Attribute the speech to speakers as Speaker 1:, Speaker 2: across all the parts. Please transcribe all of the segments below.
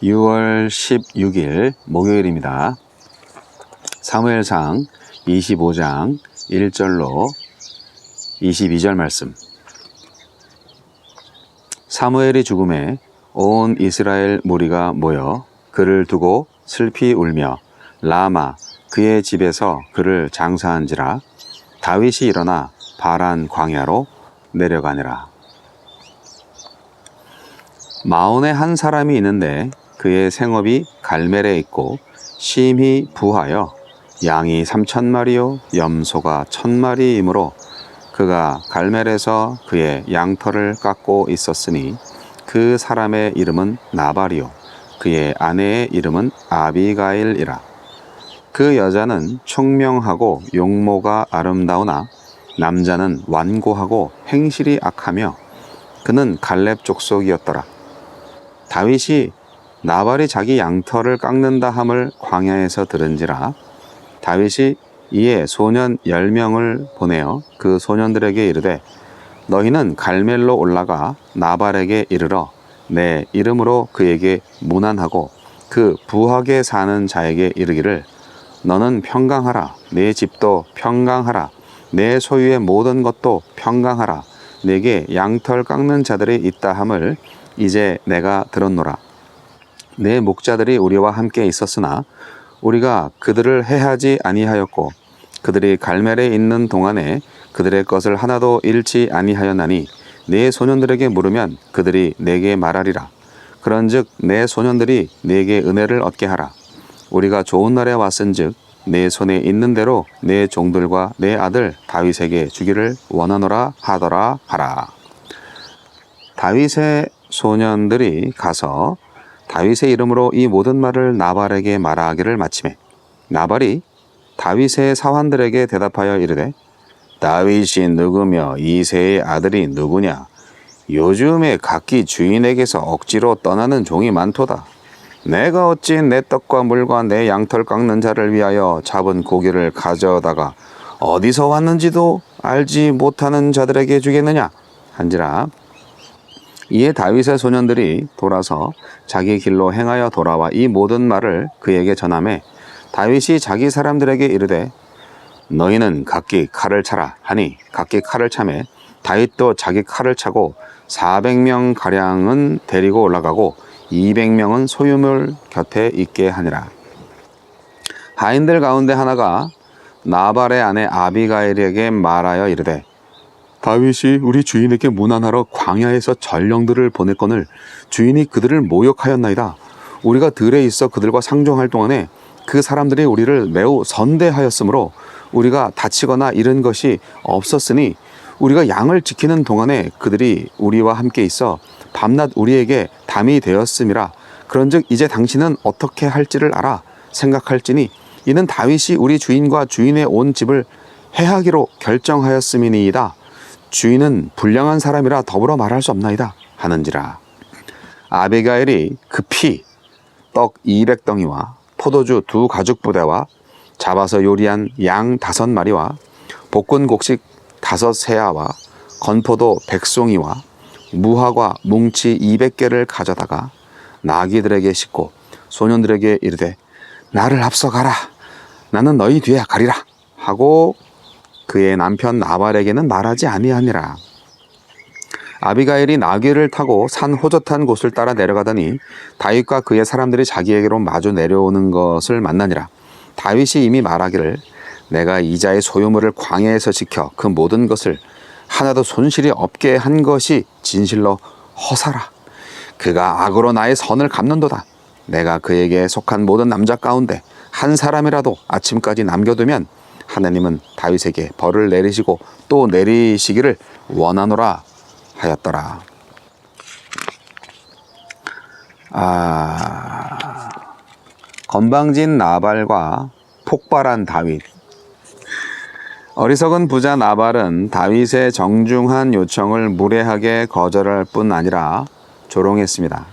Speaker 1: 6월 16일 목요일입니다. 사무엘상 25장 1절로 22절 말씀. 사무엘이 죽음에 온 이스라엘 무리가 모여 그를 두고 슬피 울며 라마 그의 집에서 그를 장사한지라. 다윗이 일어나 바란 광야로 내려가니라. 마온에 한 사람이 있는데 그의 생업이 갈멜에 있고 심히 부하여 양이 3,000마리요 염소가 1,000마리이므로 그가 갈멜에서 그의 양털을 깎고 있었으니 그 사람의 이름은 나발이요 그의 아내의 이름은 아비가일이라. 그 여자는 총명하고 용모가 아름다우나 남자는 완고하고 행실이 악하며 그는 갈렙 족속이었더라. 다윗이 나발이 자기 양털을 깎는다 함을 광야에서 들은지라. 다윗이 이에 소년 10명을 보내어 그 소년들에게 이르되 너희는 갈멜로 올라가 나발에게 이르러 내 이름으로 그에게 문안하고 그 부하게 사는 자에게 이르기를 너는 평강하라. 내 집도 평강하라. 내 소유의 모든 것도 평강하라. 내게 양털 깎는 자들이 있다 함을 이제 내가 들었노라. 내 목자들이 우리와 함께 있었으나 우리가 그들을 해하지 아니하였고 그들이 갈멜에 있는 동안에 그들의 것을 하나도 잃지 아니하였나니 내 소년들에게 물으면 그들이 내게 말하리라. 그런즉 내 소년들이 내게 은혜를 얻게 하라. 우리가 좋은 날에 왔은즉 내 손에 있는 대로 내 종들과 내 아들 다윗에게 주기를 원하노라 하더라 하라. 다윗의 소년들이 가서 다윗의 이름으로 이 모든 말을 나발에게 말하기를 마치매 나발이 다윗의 사환들에게 대답하여 이르되 다윗이 누구며 이새의 아들이 누구냐? 요즘에 각기 주인에게서 억지로 떠나는 종이 많도다. 내가 어찌 내 떡과 물과 내 양털 깎는 자를 위하여 잡은 고기를 가져다가 어디서 왔는지도 알지 못하는 자들에게 주겠느냐? 한지라. 이에 다윗의 소년들이 돌아서 자기 길로 행하여 돌아와 이 모든 말을 그에게 전하매 다윗이 자기 사람들에게 이르되 너희는 각기 칼을 차라 하니 각기 칼을 차매 다윗도 자기 칼을 차고 400명 가량은 데리고 올라가고 200명은 소유물 곁에 있게 하니라. 하인들 가운데 하나가 나발의 아내 아비가일에게 말하여 이르되 다윗이 우리 주인에게 문안하러 광야에서 전령들을 보냈거늘 주인이 그들을 모욕하였나이다. 우리가 들에 있어 그들과 상종할 동안에 그 사람들이 우리를 매우 선대하였으므로 우리가 다치거나 잃은 것이 없었으니 우리가 양을 지키는 동안에 그들이 우리와 함께 있어 밤낮 우리에게 담이 되었음이라. 그런즉 이제 당신은 어떻게 할지를 알아 생각할지니 이는 다윗이 우리 주인과 주인의 온 집을 해하기로 결정하였음이니이다. 주인은 불량한 사람이라 더불어 말할 수 없나이다 하는지라. 아비가일이 급히 떡 200덩이와 포도주 2가죽부대와 잡아서 요리한 양 5마리와 볶은 곡식 5세아와 건포도 100송이와 무화과 뭉치 200개를 가져다가 나귀들에게 싣고 소년들에게 이르되 나를 앞서 가라. 나는 너희 뒤에 가리라 하고 그의 남편 나발에게는 말하지 아니하니라. 아비가일이 나귀를 타고 산 호젓한 곳을 따라 내려가더니 다윗과 그의 사람들이 자기에게로 마주 내려오는 것을 만나니라. 다윗이 이미 말하기를 내가 이자의 소유물을 광야에서 지켜 그 모든 것을 하나도 손실이 없게 한 것이 진실로 허사라. 그가 악으로 나의 선을 갚는도다. 내가 그에게 속한 모든 남자 가운데 한 사람이라도 아침까지 남겨두면 하나님은 다윗에게 벌을 내리시고 또 내리시기를 원하노라 하였더라. 건방진 나발과 폭발한 다윗. 어리석은 부자 나발은 다윗의 정중한 요청을 무례하게 거절할 뿐 아니라 조롱했습니다.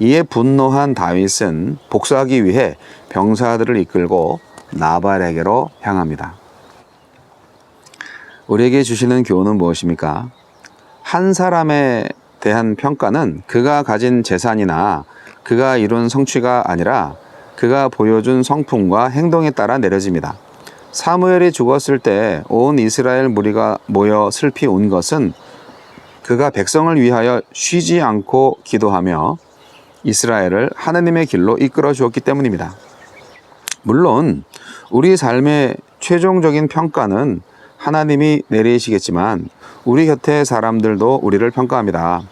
Speaker 1: 이에 분노한 다윗은 복수하기 위해 병사들을 이끌고 나발에게로 향합니다. 우리에게 주시는 교훈은 무엇입니까? 한 사람에 대한 평가는 그가 가진 재산이나 그가 이룬 성취가 아니라 그가 보여준 성품과 행동에 따라 내려집니다. 사무엘이 죽었을 때 온 이스라엘 무리가 모여 슬피 운 것은 그가 백성을 위하여 쉬지 않고 기도하며 이스라엘을 하나님의 길로 이끌어 주었기 때문입니다. 물론 우리 삶의 최종적인 평가는 하나님이 내리시겠지만 우리 곁의 사람들도 우리를 평가합니다.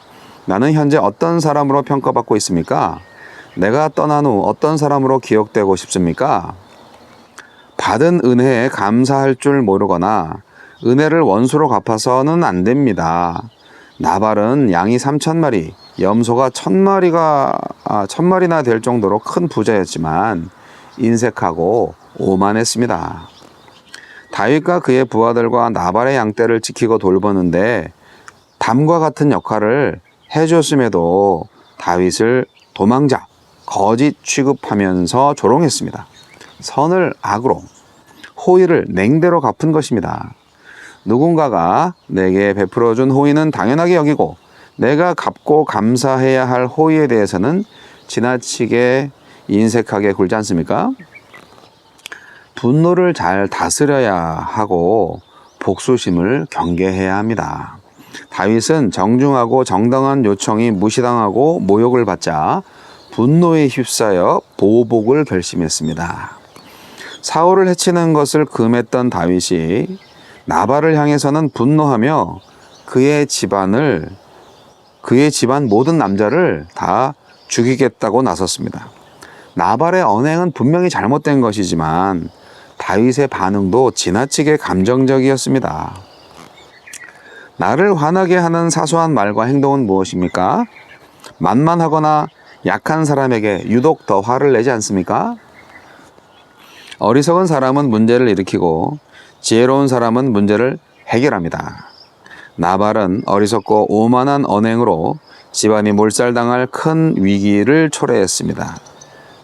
Speaker 1: 나는 현재 어떤 사람으로 평가받고 있습니까? 내가 떠난 후 어떤 사람으로 기억되고 싶습니까? 받은 은혜에 감사할 줄 모르거나 은혜를 원수로 갚아서는 안 됩니다. 나발은 양이 3,000마리, 염소가 1,000마리나 될 정도로 큰 부자였지만 인색하고 오만했습니다. 다윗과 그의 부하들과 나발의 양떼를 지키고 돌보는데 담과 같은 역할을 해줬음에도 다윗을 도망자, 거짓 취급하면서 조롱했습니다. 선을 악으로, 호의를 냉대로 갚은 것입니다. 누군가가 내게 베풀어준 호의는 당연하게 여기고 내가 갚고 감사해야 할 호의에 대해서는 지나치게 인색하게 굴지 않습니까? 분노를 잘 다스려야 하고 복수심을 경계해야 합니다. 다윗은 정중하고 정당한 요청이 무시당하고 모욕을 받자 분노에 휩싸여 보복을 결심했습니다. 사울을 해치는 것을 금했던 다윗이 나발을 향해서는 분노하며 그의 집안 모든 남자를 다 죽이겠다고 나섰습니다. 나발의 언행은 분명히 잘못된 것이지만 다윗의 반응도 지나치게 감정적이었습니다. 나를 화나게 하는 사소한 말과 행동은 무엇입니까? 만만하거나 약한 사람에게 유독 더 화를 내지 않습니까? 어리석은 사람은 문제를 일으키고 지혜로운 사람은 문제를 해결합니다. 나발은 어리석고 오만한 언행으로 집안이 몰살당할 큰 위기를 초래했습니다.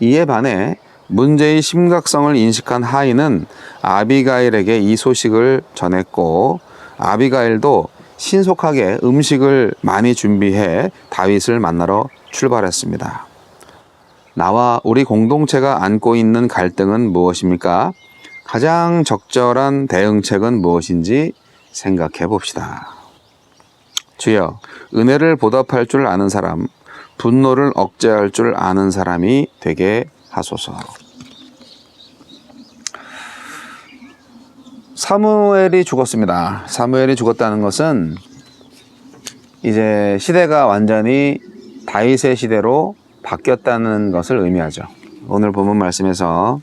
Speaker 1: 이에 반해 문제의 심각성을 인식한 하인은 아비가일에게 이 소식을 전했고 아비가일도 신속하게 음식을 많이 준비해 다윗을 만나러 출발했습니다. 나와 우리 공동체가 안고 있는 갈등은 무엇입니까? 가장 적절한 대응책은 무엇인지 생각해 봅시다. 주여, 은혜를 보답할 줄 아는 사람, 분노를 억제할 줄 아는 사람이 되게 하소서. 사무엘이 죽었습니다. 사무엘이 죽었다는 것은 이제 시대가 완전히 다윗의 시대로 바뀌었다는 것을 의미하죠. 오늘 본문 말씀에서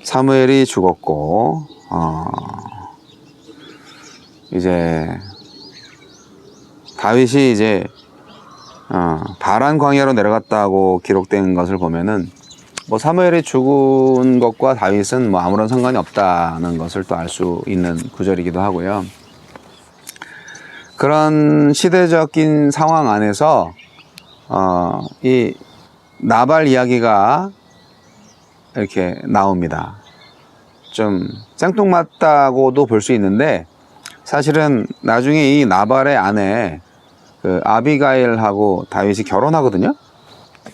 Speaker 1: 사무엘이 죽었고 이제 다윗이 이제 바란 광야로 내려갔다고 기록된 것을 보면은 뭐 사무엘이 죽은 것과 다윗은 뭐 아무런 상관이 없다는 것을 또 알 수 있는 구절이기도 하고요. 그런 시대적인 상황 안에서 이 나발 이야기가 이렇게 나옵니다. 좀 생뚱맞다고도 볼 수 있는데 사실은 나중에 이 나발의 아내 그 아비가일하고 다윗이 결혼하거든요.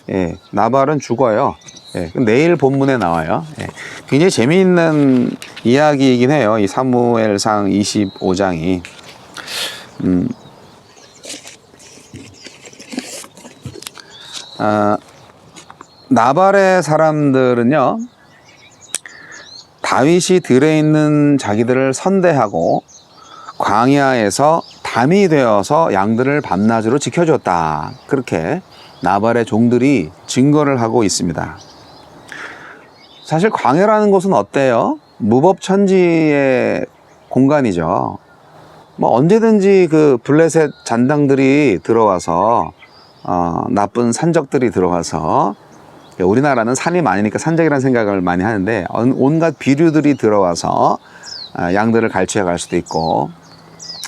Speaker 1: 예, 나발은 죽어요. 예, 내일 본문에 나와요. 예, 굉장히 재미있는 이야기이긴 해요. 이 사무엘상 25장이. 나발의 사람들은요, 다윗이 들에 있는 자기들을 선대하고 광야에서 담이 되어서 양들을 밤낮으로 지켜줬다. 그렇게 나발의 종들이 증거를 하고 있습니다. 사실 광야라는 곳은 어때요? 무법천지의 공간이죠. 뭐 언제든지 그 블레셋 잔당들이 들어와서 나쁜 산적들이 들어와서, 우리나라는 산이 많으니까 산적이라는 생각을 많이 하는데 온갖 비류들이 들어와서 양들을 갈취해 갈 수도 있고,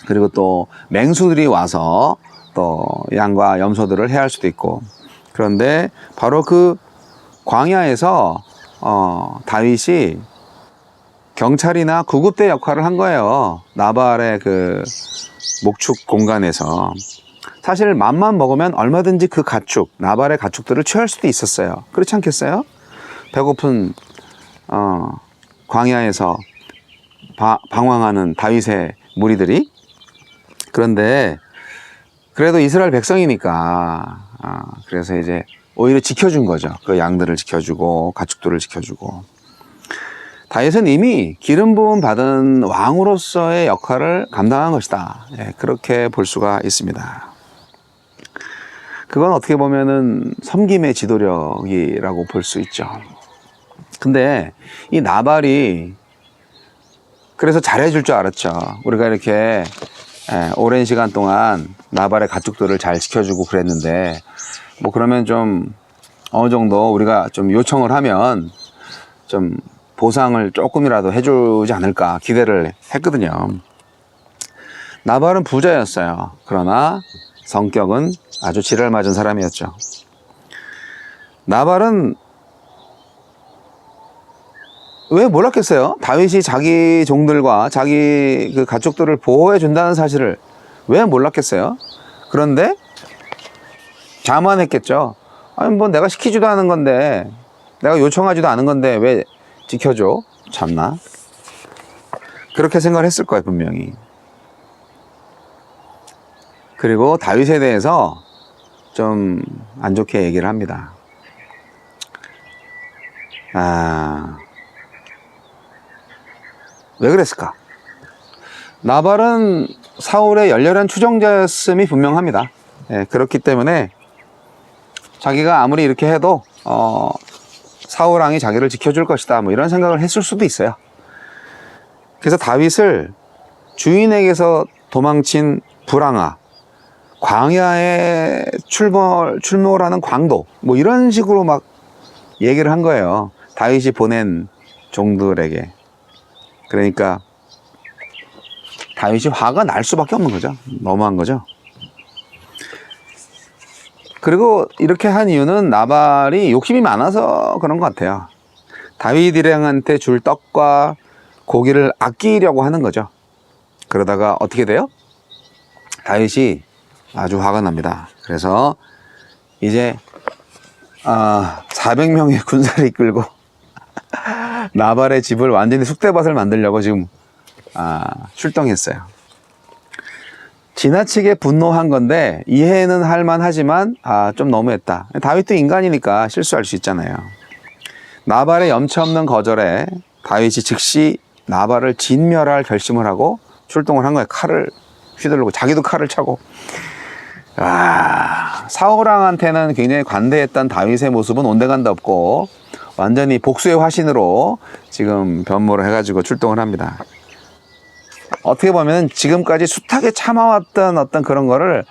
Speaker 1: 그리고 또 맹수들이 와서 또 양과 염소들을 해할 수도 있고. 그런데 바로 그 광야에서 다윗이 경찰이나 구급대 역할을 한 거예요. 나발의 그 목축 공간에서. 사실 맘만 먹으면 얼마든지 그 가축, 나발의 가축들을 취할 수도 있었어요. 그렇지 않겠어요? 배고픈 광야에서 방황하는 다윗의 무리들이. 그런데 그래도 이스라엘 백성이니까 그래서 이제 오히려 지켜준 거죠. 그 양들을 지켜주고 가축들을 지켜주고. 다윗은 이미 기름 부음 받은 왕으로서의 역할을 감당한 것이다. 예, 그렇게 볼 수가 있습니다. 그건 어떻게 보면은 섬김의 지도력이라고 볼 수 있죠. 근데 이 나발이 그래서 잘해줄 줄 알았죠. 우리가 이렇게 오랜 시간 동안 나발의 가축들을 잘 지켜주고 그랬는데, 뭐 그러면 좀 어느 정도 우리가 좀 요청을 하면 좀 보상을 조금이라도 해주지 않을까 기대를 했거든요. 나발은 부자였어요. 그러나 성격은 아주 지랄 맞은 사람이었죠. 나발은 왜 몰랐겠어요? 다윗이 자기 종들과 자기 그 가축들을 보호해 준다는 사실을 왜 몰랐겠어요? 그런데 자만했겠죠. 아니 뭐 내가 시키지도 않은 건데, 내가 요청하지도 않은 건데 왜 지켜줘? 참나. 그렇게 생각을 했을 거예요, 분명히. 그리고 다윗에 대해서 좀 안 좋게 얘기를 합니다. 왜 그랬을까? 나발은 사울의 열렬한 추종자였음이 분명합니다. 예, 그렇기 때문에 자기가 아무리 이렇게 해도 사울 왕이 자기를 지켜줄 것이다, 뭐 이런 생각을 했을 수도 있어요. 그래서 다윗을 주인에게서 도망친 불황아, 광야에 출몰하는 광도, 뭐 이런 식으로 막 얘기를 한 거예요. 다윗이 보낸 종들에게. 그러니까 다윗이 화가 날 수밖에 없는 거죠. 너무한 거죠. 그리고 이렇게 한 이유는 나발이 욕심이 많아서 그런 것 같아요. 다윗 일행한테 줄 떡과 고기를 아끼려고 하는 거죠. 그러다가 어떻게 돼요? 다윗이 아주 화가 납니다. 그래서 이제 400명의 군사를 이끌고 나발의 집을 완전히 쑥대밭을 만들려고 지금 출동했어요. 지나치게 분노한 건데 이해는 할 만하지만 좀 너무했다. 다윗도 인간이니까 실수할 수 있잖아요. 나발의 염치 없는 거절에 다윗이 즉시 나발을 진멸할 결심을 하고 출동을 한 거예요. 칼을 휘두르고 자기도 칼을 차고. 사울왕한테는 굉장히 관대했던 다윗의 모습은 온데간데 없고 완전히 복수의 화신으로 지금 변모를 해가지고 출동을 합니다. 어떻게 보면 지금까지 숱하게 참아왔던 어떤 그런 거를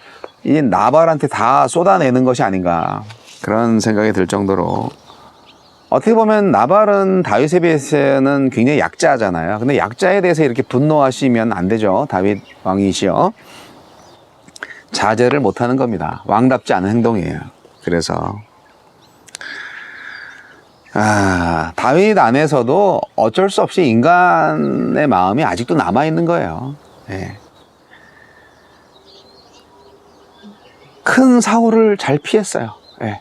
Speaker 1: 이 나발한테 다 쏟아내는 것이 아닌가, 그런 생각이 들 정도로. 어떻게 보면 나발은 다윗에 비해서는 굉장히 약자잖아요. 근데 약자에 대해서 이렇게 분노하시면 안 되죠. 다윗 왕이시여. 자제를 못하는 겁니다. 왕답지 않은 행동이에요. 그래서 다윗 안에서도 어쩔 수 없이 인간의 마음이 아직도 남아있는 거예요. 네. 큰 사울을 잘 피했어요. 네.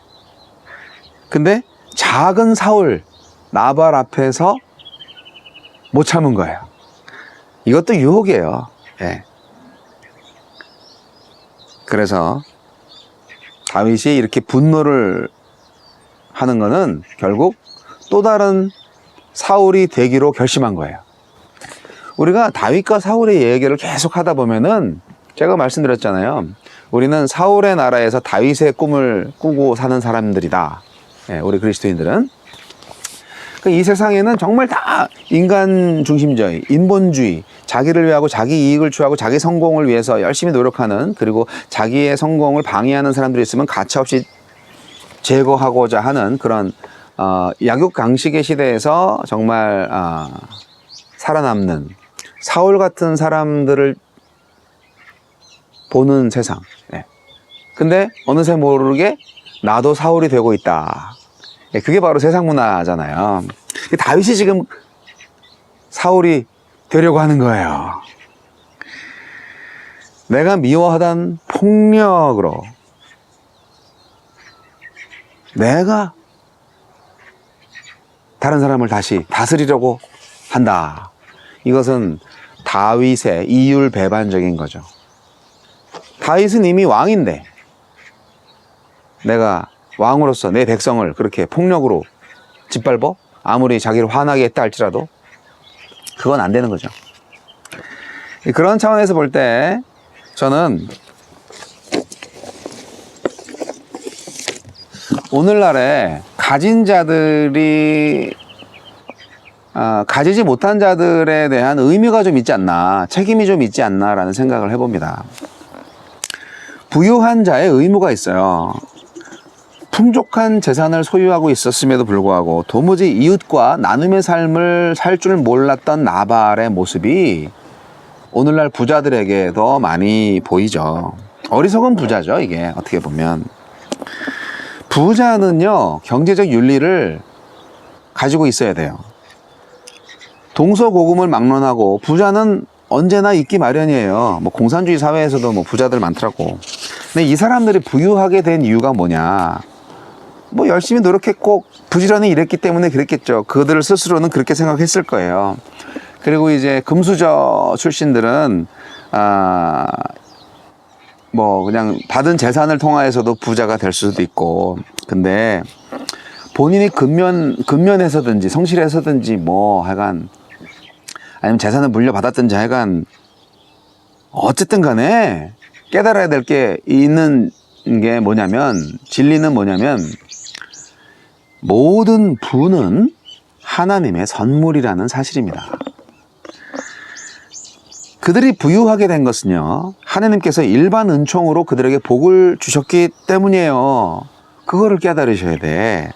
Speaker 1: 근데 작은 사울, 나발 앞에서 못 참은 거예요. 이것도 유혹이에요. 네. 그래서 다윗이 이렇게 분노를 하는 거는 결국 또 다른 사울이 되기로 결심한 거예요. 우리가 다윗과 사울의 얘기를 계속 하다 보면은 제가 말씀드렸잖아요. 우리는 사울의 나라에서 다윗의 꿈을 꾸고 사는 사람들이다. 우리 그리스도인들은. 이 세상에는 정말 다 인간 중심주의, 인본주의, 자기를 위하고 자기 이익을 취하고 자기 성공을 위해서 열심히 노력하는, 그리고 자기의 성공을 방해하는 사람들이 있으면 가차없이 제거하고자 하는 그런 약육강식의 시대에서 정말 살아남는 사울 같은 사람들을 보는 세상. 근데 어느새 모르게 나도 사울이 되고 있다. 그게 바로 세상 문화잖아요. 다윗이 지금 사울이 되려고 하는 거예요. 내가 미워하던 폭력으로 내가 다른 사람을 다시 다스리려고 한다. 이것은 다윗의 이율배반적인 거죠. 다윗은 이미 왕인데 내가 왕으로서 내 백성을 그렇게 폭력으로 짓밟어? 아무리 자기를 화나게 했다 할지라도 그건 안 되는 거죠. 그런 차원에서 볼 때 저는 오늘날에 가진 자들이 가지지 못한 자들에 대한 의미가 좀 있지 않나, 책임이 좀 있지 않나라는 생각을 해봅니다. 부유한 자의 의무가 있어요. 풍족한 재산을 소유하고 있었음에도 불구하고 도무지 이웃과 나눔의 삶을 살 줄 몰랐던 나발의 모습이 오늘날 부자들에게 더 많이 보이죠. 어리석은 부자죠, 이게 어떻게 보면. 부자는요, 경제적 윤리를 가지고 있어야 돼요. 동서고금을 막론하고 부자는 언제나 있기 마련이에요. 뭐 공산주의 사회에서도 뭐 부자들 많더라고. 근데 이 사람들이 부유하게 된 이유가 뭐냐? 뭐 열심히 노력했고 부지런히 일했기 때문에 그랬겠죠. 그들을 스스로는 그렇게 생각했을 거예요. 그리고 이제 금수저 출신들은 뭐 그냥 받은 재산을 통하여서도 부자가 될 수도 있고, 근데 본인이 근면해서든지 성실해서든지 뭐 하여간, 아니면 재산을 물려받았든지 하여간 어쨌든 간에 깨달아야 될 게 있는 게 뭐냐면, 진리는 뭐냐면 모든 부는 하나님의 선물이라는 사실입니다. 그들이 부유하게 된 것은요, 하나님께서 일반 은총으로 그들에게 복을 주셨기 때문이에요. 그거를 깨달으셔야 돼.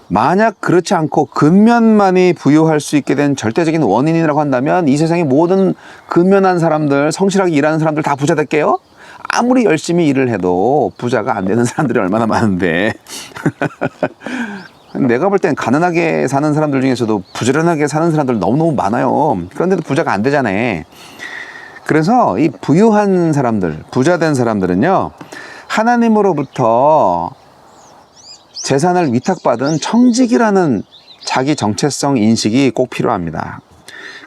Speaker 1: 만약 그렇지 않고 근면만이 부유할 수 있게 된 절대적인 원인이라고 한다면 이 세상의 모든 근면한 사람들, 성실하게 일하는 사람들 다 부자 될게요? 아무리 열심히 일을 해도 부자가 안 되는 사람들이 얼마나 많은데 내가 볼 땐 가난하게 사는 사람들 중에서도 부지런하게 사는 사람들 너무너무 많아요. 그런데도 부자가 안 되잖아. 그래서 이 부유한 사람들, 부자 된 사람들은요, 하나님으로부터 재산을 위탁받은 청지기라는 자기 정체성 인식이 꼭 필요합니다.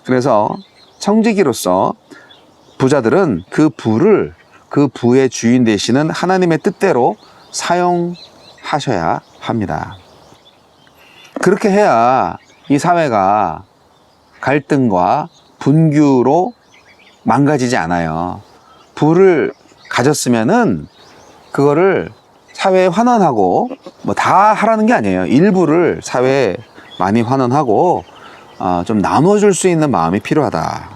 Speaker 1: 그래서 청지기로서 부자들은 그 부를, 그 부의 주인 되시는 하나님의 뜻대로 사용하셔야 합니다. 그렇게 해야 이 사회가 갈등과 분규로 망가지지 않아요. 부를 가졌으면은 그거를 사회에 환원하고, 뭐 다 하라는 게 아니에요. 일부를 사회에 많이 환원하고 좀 나눠줄 수 있는 마음이 필요하다.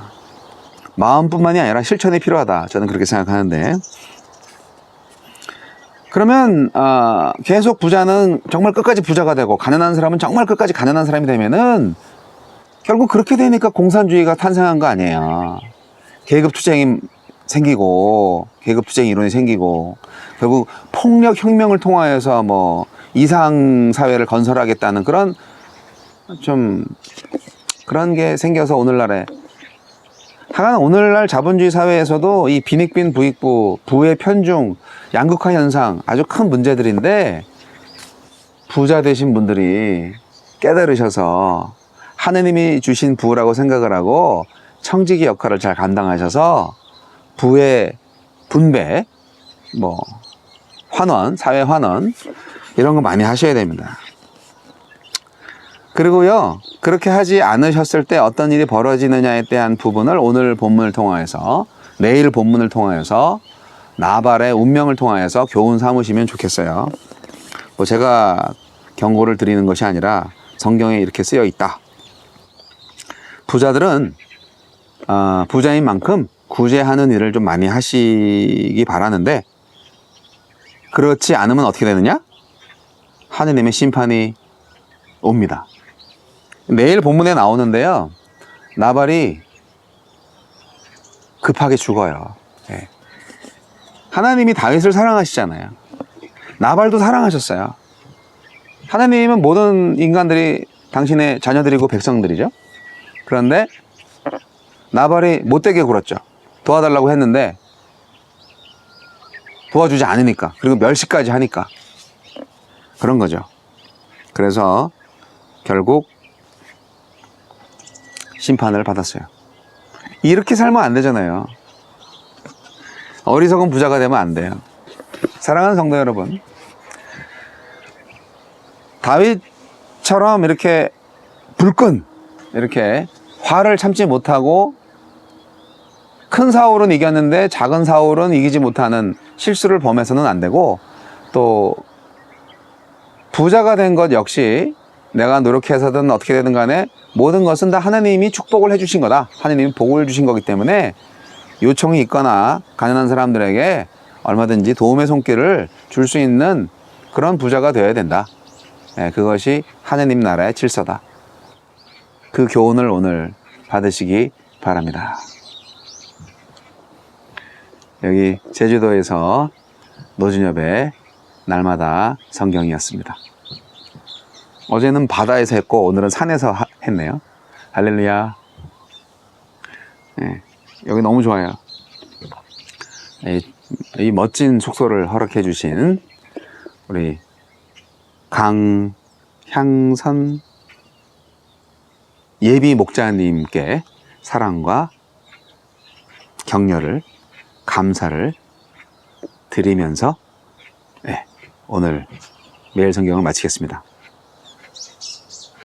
Speaker 1: 마음뿐만이 아니라 실천이 필요하다. 저는 그렇게 생각하는데, 그러면 계속 부자는 정말 끝까지 부자가 되고 가난한 사람은 정말 끝까지 가난한 사람이 되면은 결국 그렇게 되니까 공산주의가 탄생한 거 아니에요. 계급투쟁이 생기고 계급투쟁 이론이 생기고 결국 폭력 혁명을 통하여서 뭐 이상 사회를 건설하겠다는 그런 게 생겨서 오늘날에, 하여간 오늘날 자본주의 사회에서도 이 빈익빈 부익부, 부의 편중, 양극화 현상 아주 큰 문제들인데, 부자 되신 분들이 깨달으셔서 하느님이 주신 부라고 생각을 하고 청지기 역할을 잘 감당하셔서 부의 분배, 뭐 환원, 사회 환원 이런 거 많이 하셔야 됩니다. 그리고요, 그렇게 하지 않으셨을 때 어떤 일이 벌어지느냐에 대한 부분을 오늘 본문을 통하여서, 내일 본문을 통하여서, 나발의 운명을 통하여서 교훈 삼으시면 좋겠어요. 뭐 제가 경고를 드리는 것이 아니라 성경에 이렇게 쓰여 있다. 부자들은 부자인 만큼 구제하는 일을 좀 많이 하시기 바라는데, 그렇지 않으면 어떻게 되느냐? 하느님의 심판이 옵니다. 내일 본문에 나오는데요, 나발이 급하게 죽어요. 예. 하나님이 다윗을 사랑하시잖아요. 나발도 사랑하셨어요. 하나님은 모든 인간들이 당신의 자녀들이고 백성들이죠. 그런데 나발이 못되게 굴었죠. 도와달라고 했는데 도와주지 않으니까. 그리고 멸시까지 하니까. 그런 거죠. 그래서 결국 심판을 받았어요. 이렇게 살면 안 되잖아요. 어리석은 부자가 되면 안 돼요. 사랑하는 성도 여러분, 다윗처럼 이렇게 불끈 이렇게 화를 참지 못하고 큰 사울은 이겼는데 작은 사울은 이기지 못하는 실수를 범해서는 안 되고, 또 부자가 된 것 역시 내가 노력해서든 어떻게 되든 간에 모든 것은 다 하나님이 축복을 해주신 거다. 하나님이 복을 주신 거기 때문에 요청이 있거나 가난한 사람들에게 얼마든지 도움의 손길을 줄 수 있는 그런 부자가 되어야 된다. 그것이 하나님 나라의 질서다. 그 교훈을 오늘 받으시기 바랍니다. 여기 제주도에서 노준엽의 날마다 성경이었습니다. 어제는 바다에서 했고 오늘은 산에서 했네요. 할렐루야. 여기 너무 좋아요. 이 멋진 숙소를 허락해 주신 우리 강향선 예비 목자님께 사랑과 격려를, 감사를 드리면서 오늘 매일 성경을 마치겠습니다.